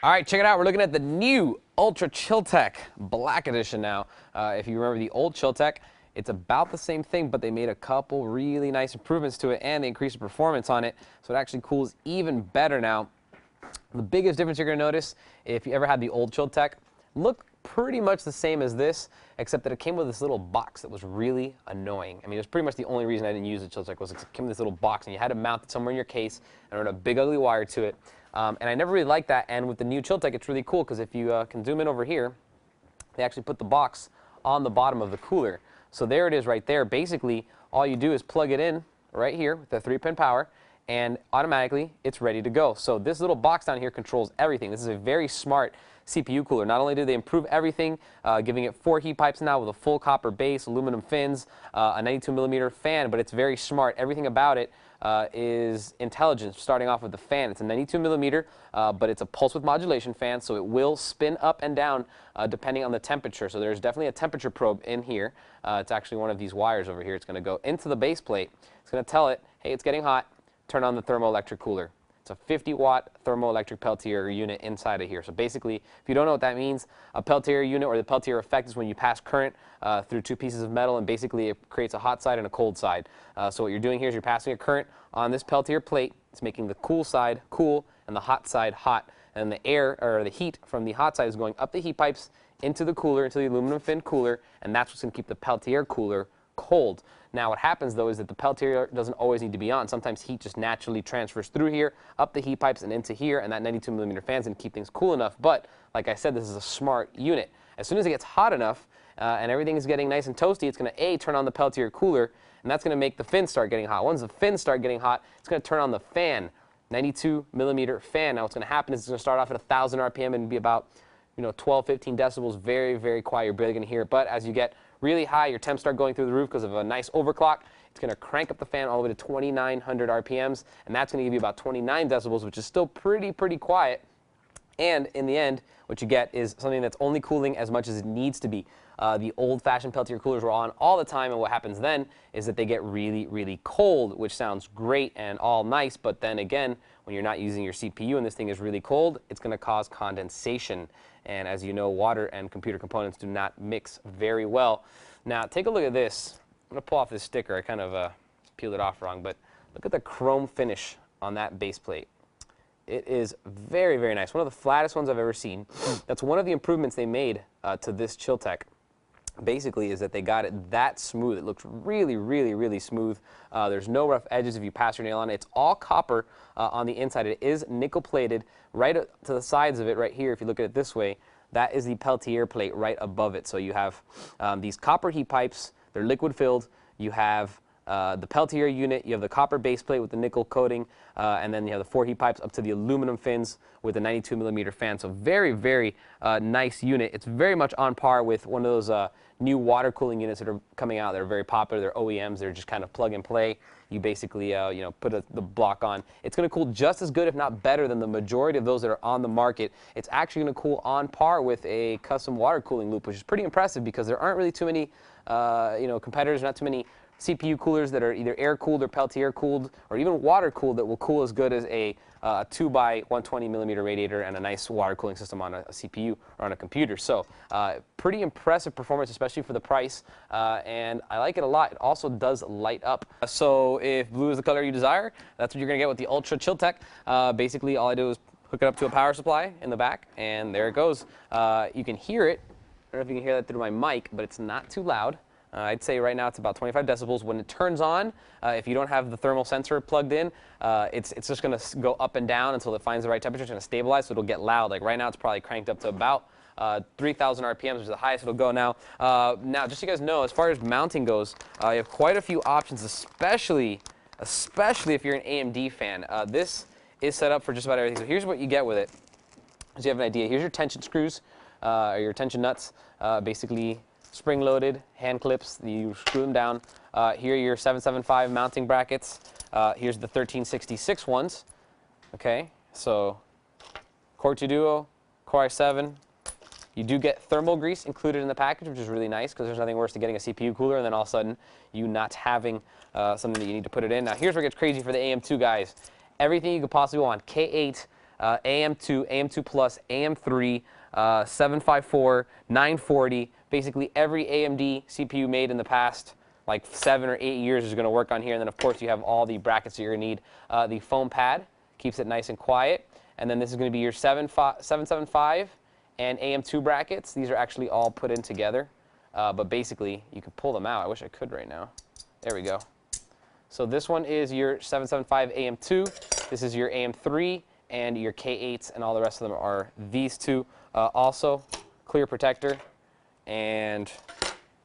All right, check it out. We're looking at the new Ultra ChillTec Black Edition now. If you remember the old ChillTec, it's about the same thing, but they made a couple really nice improvements to it, and they increased the performance on it, so it actually cools even better now. The biggest difference you're going to notice, if you ever had the old ChillTec, looked pretty much the same as this, except that it came with this little box that was really annoying. I mean, it was pretty much the only reason I didn't use the ChillTec was it came with this little box, and you had to mount it somewhere in your case and run a big ugly wire to it. And I never really liked that, and with the new ChillTec, it's really cool because if you can zoom in over here, they actually put the box on the bottom of the cooler. So there it is right there. Basically, all you do is plug it in right here with the 3-pin power, and automatically it's ready to go. So this little box down here controls everything. This is a very smart CPU cooler. Not only do they improve everything, giving it 4 heat pipes now with a full copper base, aluminum fins, a 92mm fan, but it's very smart. Everything about it is intelligent, starting off with the fan. It's a 92mm, but it's a pulse width modulation fan, so it will spin up and down depending on the temperature. So there's definitely a temperature probe in here. It's actually one of these wires over here. It's going to go into the base plate. It's going to tell it, hey, it's getting hot. Turn on the thermoelectric cooler. It's a 50-watt thermoelectric Peltier unit inside of here. So basically, if you don't know what that means, a Peltier unit or the Peltier effect is when you pass current through 2 pieces of metal, and basically it creates a hot side and a cold side. So what you're doing here is you're passing a current on this Peltier plate. It's making the cool side cool and the hot side hot. And the air, or the heat from the hot side, is going up the heat pipes into the cooler, into the aluminum fin cooler, and that's what's going to keep the Peltier cooler cold. Now what happens though is that the Peltier doesn't always need to be on. Sometimes heat just naturally transfers through here, up the heat pipes and into here, and that 92mm fan is going to keep things cool enough. But like I said, this is a smart unit. As soon as it gets hot enough and everything is getting nice and toasty, it's going to turn on the Peltier cooler, and that's going to make the fins start getting hot. Once the fins start getting hot, it's going to turn on the fan, 92mm fan. Now what's going to happen is it's going to start off at 1,000 RPM and be about 12, 15 decibels, very, very quiet. You're barely going to hear it. But as you get really high, your temps start going through the roof because of a nice overclock. It's going to crank up the fan all the way to 2,900 RPMs, and that's going to give you about 29 decibels, which is still pretty quiet. And in the end, what you get is something that's only cooling as much as it needs to be. The old-fashioned Peltier coolers were on all the time, and what happens then is that they get really cold, which sounds great and all nice, but then again, when you're not using your CPU and this thing is really cold, it's going to cause condensation. And as you know, water and computer components do not mix very well. Now, take a look at this. I'm going to pull off this sticker. I kind of peeled it off wrong, but look at the chrome finish on that base plate. It is very nice. One of the flattest ones I've ever seen. That's one of the improvements they made to this ChillTec. Basically is that they got it that smooth. It looks really smooth. There's no rough edges if you pass your nail on it. It's all copper on the inside. It is nickel plated right to the sides of it right here. If you look at it this way, that is the Peltier plate right above it. So you have these copper heat pipes. They're liquid filled. You have the Peltier unit, you have the copper base plate with the nickel coating, and then you have the 4 heat pipes up to the aluminum fins with a 92mm fan. So very nice unit. It's very much on par with one of those new water cooling units that are coming out that are very popular. They're OEMs. They're just kind of plug and play. You basically put the block on. It's going to cool just as good, if not better, than the majority of those that are on the market. It's actually going to cool on par with a custom water cooling loop, which is pretty impressive because there aren't really too many competitors, not too many CPU coolers that are either air-cooled or Peltier cooled or even water-cooled that will cool as good as a 2x120mm radiator and a nice water cooling system on a CPU or on a computer. So pretty impressive performance, especially for the price, and I like it a lot. It also does light up. So if blue is the color you desire, that's what you're going to get with the Ultra ChillTec. Basically, all I do is hook it up to a power supply in the back, and there it goes. You can hear it. I don't know if you can hear that through my mic, but it's not too loud. I'd say right now it's about 25 decibels. When it turns on, if you don't have the thermal sensor plugged in, it's just going to go up and down until it finds the right temperature. It's going to stabilize, so it'll get loud. Like right now, it's probably cranked up to about 3,000 RPMs, which is the highest it'll go now. Now, just so you guys know, as far as mounting goes, you have quite a few options, especially if you're an AMD fan. This is set up for just about everything. So here's what you get with it, so you have an idea. Here's your tension screws, or your tension nuts, basically spring-loaded hand clips. You screw them down. Here are your 775 mounting brackets. Here's the 1366 ones. Okay, so Core 2 Duo, Core i7. You do get thermal grease included in the package, which is really nice because there's nothing worse than getting a CPU cooler and then all of a sudden you not having something that you need to put it in. Now here's where it gets crazy for the AM2 guys. Everything you could possibly want. K8 AM2, AM2 Plus, AM3, 754, 940. Basically every AMD CPU made in the past like 7 or 8 years is going to work on here. And then, of course, you have all the brackets you're going to need. The foam pad keeps it nice and quiet. And then this is going to be your 775 and AM2 brackets. These are actually all put in together. But basically, you can pull them out. I wish I could right now. There we go. So this one is your 775 AM2. This is your AM3 and your K8s, and all the rest of them are these two. Also, clear protector and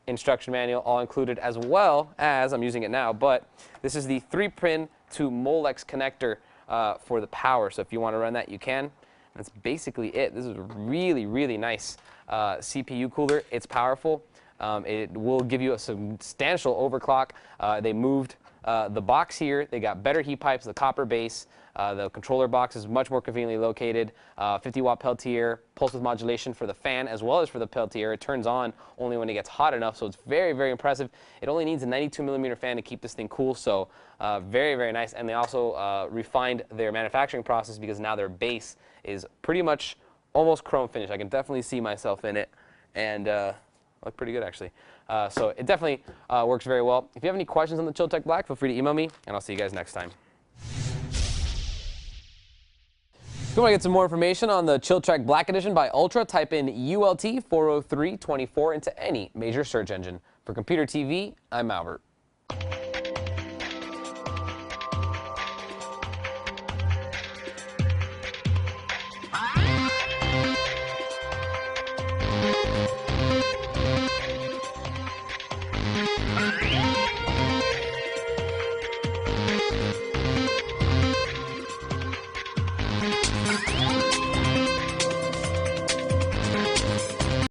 instruction manual all included, as well as, I'm using it now, but this is the 3-pin to Molex connector for the power. So if you want to run that, you can. That's basically it. This is a really, really nice CPU cooler. It's powerful. It will give you a substantial overclock. They moved the box here. They got better heat pipes, the copper base. The controller box is much more conveniently located. 50-watt Peltier, pulse width modulation for the fan as well as for the Peltier. It turns on only when it gets hot enough, so it's very, very impressive. It only needs a 92mm fan to keep this thing cool, so very, very nice. And they also refined their manufacturing process because now their base is pretty much almost chrome finish. I can definitely see myself in it, and look pretty good, actually. So it definitely works very well. If you have any questions on the ChillTec Black, feel free to email me, and I'll see you guys next time. If you want to get some more information on the ChillTec Black Edition by Ultra, type in ULT 40324 into any major search engine. For Computer TV, I'm Albert. Yeah.